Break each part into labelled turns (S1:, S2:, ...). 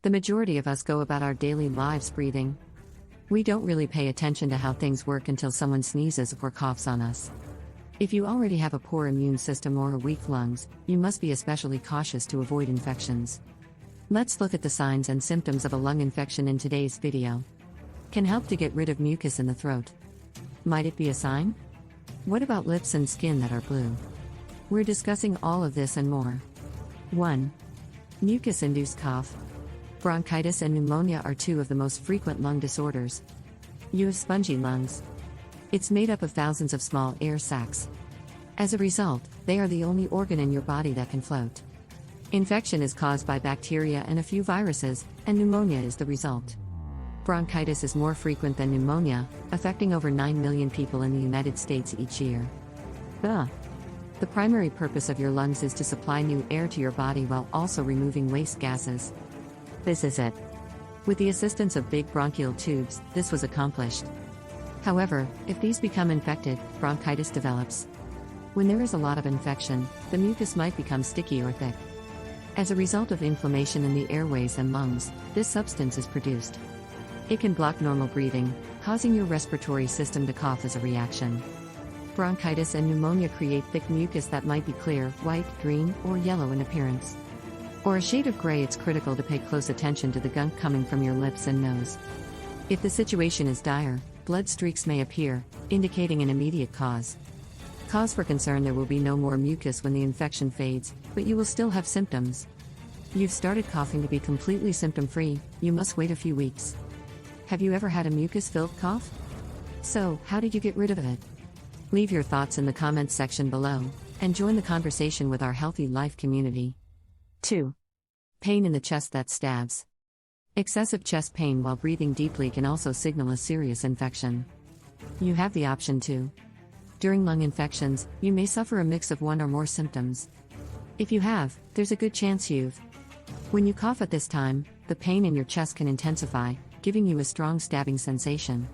S1: The majority of us go about our daily lives breathing. We don't really pay attention to how things work until someone sneezes or coughs on us. If you already have a poor immune system or weak lungs, you must be especially cautious to avoid infections. Let's look at the signs and symptoms of a lung infection in today's video. Can help to get rid of mucus in the throat. Might it be a sign? What about lips and skin that are blue? We're discussing all of this and more. 1. Mucus-induced cough. Bronchitis and pneumonia are two of the most frequent lung disorders. You have spongy lungs. It's made up of thousands of small air sacs. As a result, they are the only organ in your body that can float. Infection is caused by bacteria and a few viruses, and pneumonia is the result. Bronchitis is more frequent than pneumonia, affecting over 9 million people in the United States each year. The primary purpose of your lungs is to supply new air to your body while also removing waste gases. This is it. With the assistance of big bronchial tubes, this was accomplished. However, if these become infected, bronchitis develops. When there is a lot of infection, the mucus might become sticky or thick. As a result of inflammation in the airways and lungs, this substance is produced. It can block normal breathing, causing your respiratory system to cough as a reaction. Bronchitis and pneumonia create thick mucus that might be clear, white, green, or yellow in appearance. Or a shade of gray. It's critical to pay close attention to the gunk coming from your lips and nose. If the situation is dire, blood streaks may appear, indicating an immediate cause. Cause for concern: there will be no more mucus when the infection fades, but you will still have symptoms. You've started coughing. To be completely symptom-free, you must wait a few weeks. Have you ever had a mucus-filled cough? So, how did you get rid of it? Leave your thoughts in the comments section below, and join the conversation with our Healthy Life community. 2. Pain in the chest that stabs. Excessive chest pain while breathing deeply can also signal a serious infection. You have the option to. During lung infections, you may suffer a mix of one or more symptoms. If you have, there's a good chance you've. When you cough at this time, the pain in your chest can intensify, giving you a strong stabbing sensation.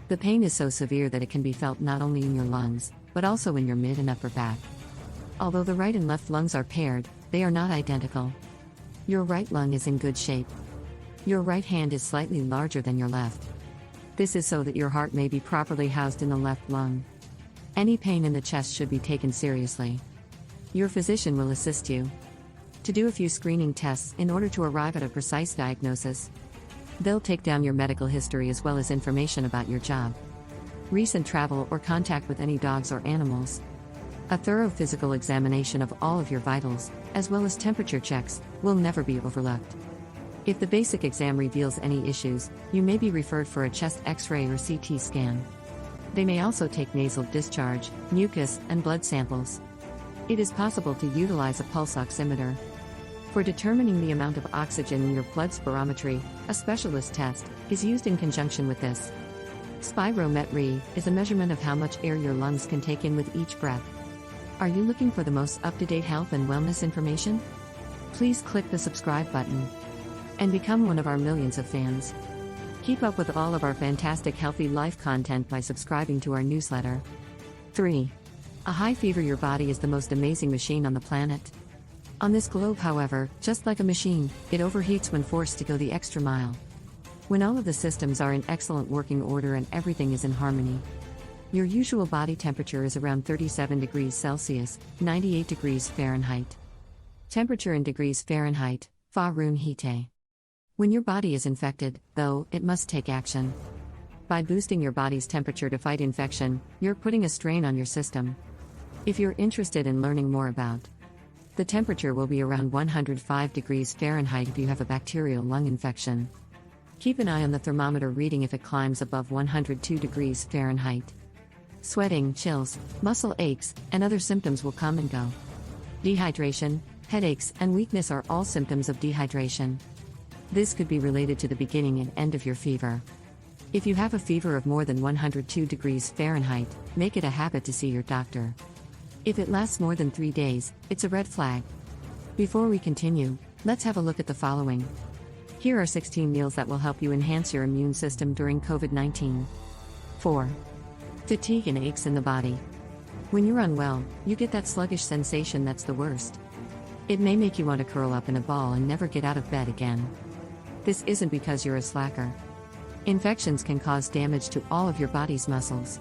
S1: The pain is so severe that it can be felt not only in your lungs, but also in your mid and upper back. Although the right and left lungs are paired, they are not identical. Your right lung is in good shape. Your right hand is slightly larger than your left. This is so that your heart may be properly housed in the left lung. Any pain in the chest should be taken seriously. Your physician will assist you to do a few screening tests in order to arrive at a precise diagnosis. They'll take down your medical history as well as information about your job, recent travel, or contact with any dogs or animals. A thorough physical examination of all of your vitals, as well as temperature checks, will never be overlooked. If the basic exam reveals any issues, you may be referred for a chest X-ray or CT scan. They may also take nasal discharge, mucus, and blood samples. It is possible to utilize a pulse oximeter. For determining the amount of oxygen in your blood, spirometry, a specialist test, is used in conjunction with this. Spirometry is a measurement of how much air your lungs can take in with each breath. Are you looking for the most up-to-date health and wellness information? Please click the subscribe button and become one of our millions of fans. Keep up with all of our fantastic Healthy Life content by subscribing to our newsletter. 3. A high fever. Your body is the most amazing machine on the planet. On this globe, however, just like a machine, it overheats when forced to go the extra mile. When all of the systems are in excellent working order and everything is in harmony. Your usual body temperature is around 37 degrees Celsius, 98 degrees Fahrenheit. Temperature in degrees Fahrenheit, Fahrenheit. When your body is infected, though, it must take action. By boosting your body's temperature to fight infection, you're putting a strain on your system. If you're interested in learning more about the temperature, will be around 105 degrees Fahrenheit if you have a bacterial lung infection. Keep an eye on the thermometer reading if it climbs above 102 degrees Fahrenheit. Sweating, chills, muscle aches, and other symptoms will come and go. Dehydration, headaches, and weakness are all symptoms of dehydration. This could be related to the beginning and end of your fever. If you have a fever of more than 102 degrees Fahrenheit, make it a habit to see your doctor. If it lasts more than 3 days, it's a red flag. Before we continue, let's have a look at the following. Here are 16 meals that will help you enhance your immune system during COVID-19. 4. Fatigue and aches in the body. When you're unwell, you get that sluggish sensation that's the worst. It may make you want to curl up in a ball and never get out of bed again. This isn't because you're a slacker. Infections can cause damage to all of your body's muscles.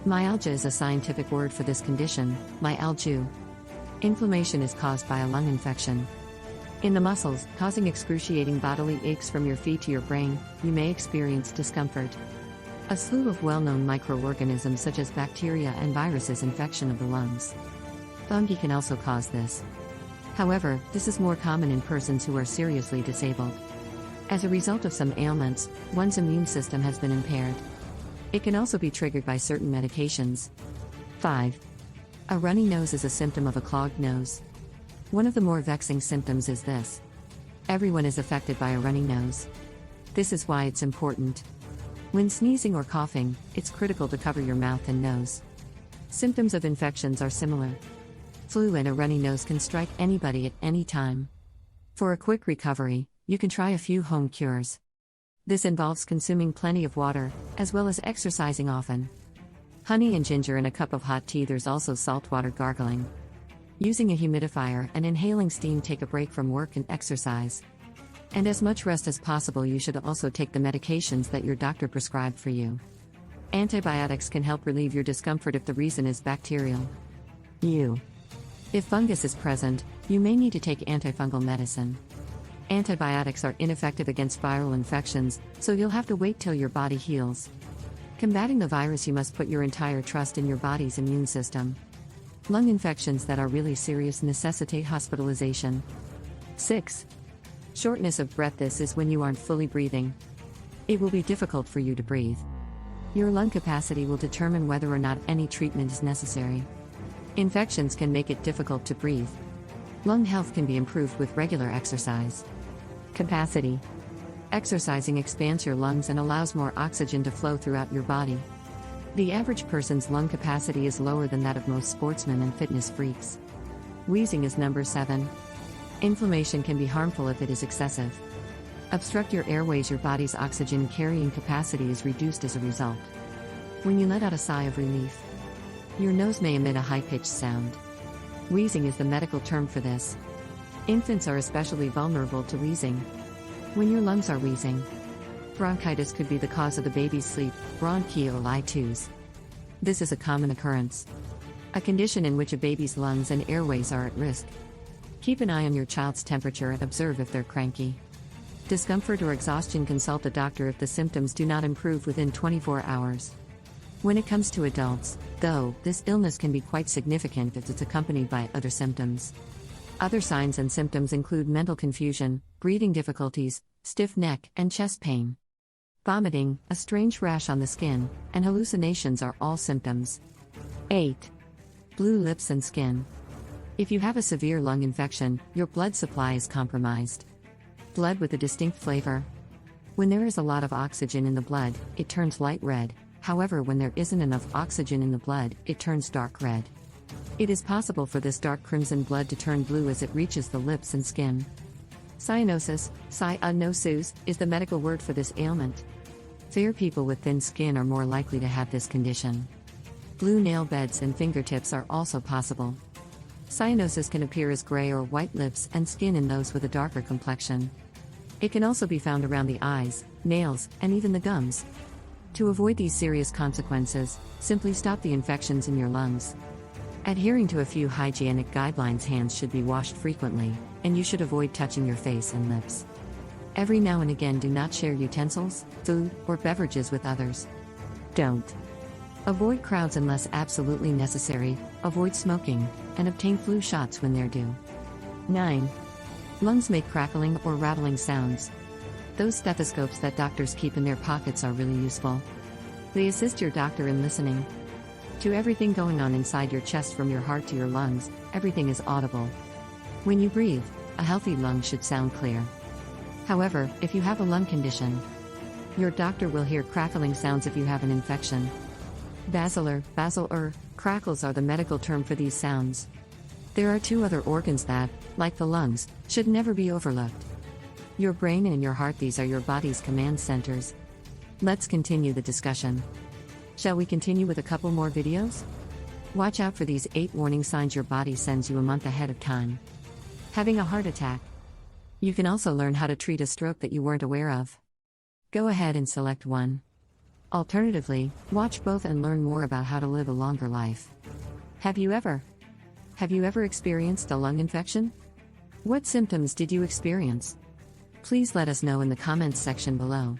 S1: Myalgia is a scientific word for this condition, myalgia. Inflammation is caused by a lung infection. In the muscles, causing excruciating bodily aches from your feet to your brain, you may experience discomfort. A slew of well-known microorganisms such as bacteria and viruses infection of the lungs. Fungi can also cause this. However, this is more common in persons who are seriously disabled. As a result of some ailments, one's immune system has been impaired. It can also be triggered by certain medications. 5. A runny nose is a symptom of a clogged nose. One of the more vexing symptoms is this. Everyone is affected by a runny nose. This is why it's important. When sneezing or coughing, it's critical to cover your mouth and nose. Symptoms of infections are similar. Flu and a runny nose can strike anybody at any time. For a quick recovery, you can try a few home cures. This involves consuming plenty of water, as well as exercising often. Honey and ginger in a cup of hot tea. There's also saltwater gargling. Using a humidifier and inhaling steam. Take a break from work and exercise. And as much rest as possible. You should also take the medications that your doctor prescribed for you. Antibiotics can help relieve your discomfort if the reason is bacterial. If fungus is present, you may need to take antifungal medicine. Antibiotics are ineffective against viral infections, so you'll have to wait till your body heals. Combating the virus, you must put your entire trust in your body's immune system. Lung infections that are really serious necessitate hospitalization. 6. Shortness of breath. This is when you aren't fully breathing. It will be difficult for you to breathe. Your lung capacity will determine whether or not any treatment is necessary. Infections can make it difficult to breathe. Lung health can be improved with regular exercise. Capacity. Exercising expands your lungs and allows more oxygen to flow throughout your body. The average person's lung capacity is lower than that of most sportsmen and fitness freaks. Wheezing is number 7. Inflammation can be harmful if it is excessive. Obstruct your airways. Your body's oxygen carrying capacity is reduced as a result. When you let out a sigh of relief, your nose may emit a high-pitched sound. Wheezing is the medical term for this. Infants are especially vulnerable to wheezing. When your lungs are wheezing, bronchitis could be the cause of the baby's sleep, bronchiolitis. This is a common occurrence. A condition in which a baby's lungs and airways are at risk. Keep an eye on your child's temperature and observe if they're cranky. Discomfort or exhaustion. Consult a doctor if the symptoms do not improve within 24 hours. When it comes to adults, though, this illness can be quite significant if it's accompanied by other symptoms. Other signs and symptoms include mental confusion, breathing difficulties, stiff neck and chest pain. Vomiting, a strange rash on the skin, and hallucinations are all symptoms. 8. Blue lips and skin. If you have a severe lung infection, your blood supply is compromised. Blood with a distinct flavor. When there is a lot of oxygen in the blood, it turns light red. However, when there isn't enough oxygen in the blood, it turns dark red. It is possible for this dark crimson blood to turn blue as it reaches the lips and skin. Cyanosis, cyanosis, is the medical word for this ailment. Fair people with thin skin are more likely to have this condition. Blue nail beds and fingertips are also possible. Cyanosis can appear as gray or white lips and skin in those with a darker complexion. It can also be found around the eyes, nails, and even the gums. To avoid these serious consequences, simply stop the infections in your lungs. Adhering to a few hygienic guidelines. Hands should be washed frequently, and you should avoid touching your face and lips. Every now and again, do not share utensils, food, or beverages with others. Don't. Avoid crowds unless absolutely necessary, avoid smoking, and obtain flu shots when they're due. 9. Lungs make crackling or rattling sounds. Those stethoscopes that doctors keep in their pockets are really useful. They assist your doctor in listening to everything going on inside your chest, from your heart to your lungs. Everything is audible. When you breathe, a healthy lung should sound clear. However, if you have a lung condition, your doctor will hear crackling sounds if you have an infection. Basilar, crackles are the medical term for these sounds. There are 2 other organs that, like the lungs, should never be overlooked. Your brain and your heart. These are your body's command centers. Let's continue the discussion. Shall we continue with a couple more videos? Watch out for these 8 warning signs your body sends you a month ahead of time. Having a heart attack. You can also learn how to treat a stroke that you weren't aware of. Go ahead and select one. Alternatively, watch both and learn more about how to live a longer life. Have you ever experienced a lung infection? What symptoms did you experience? Please let us know in the comments section below.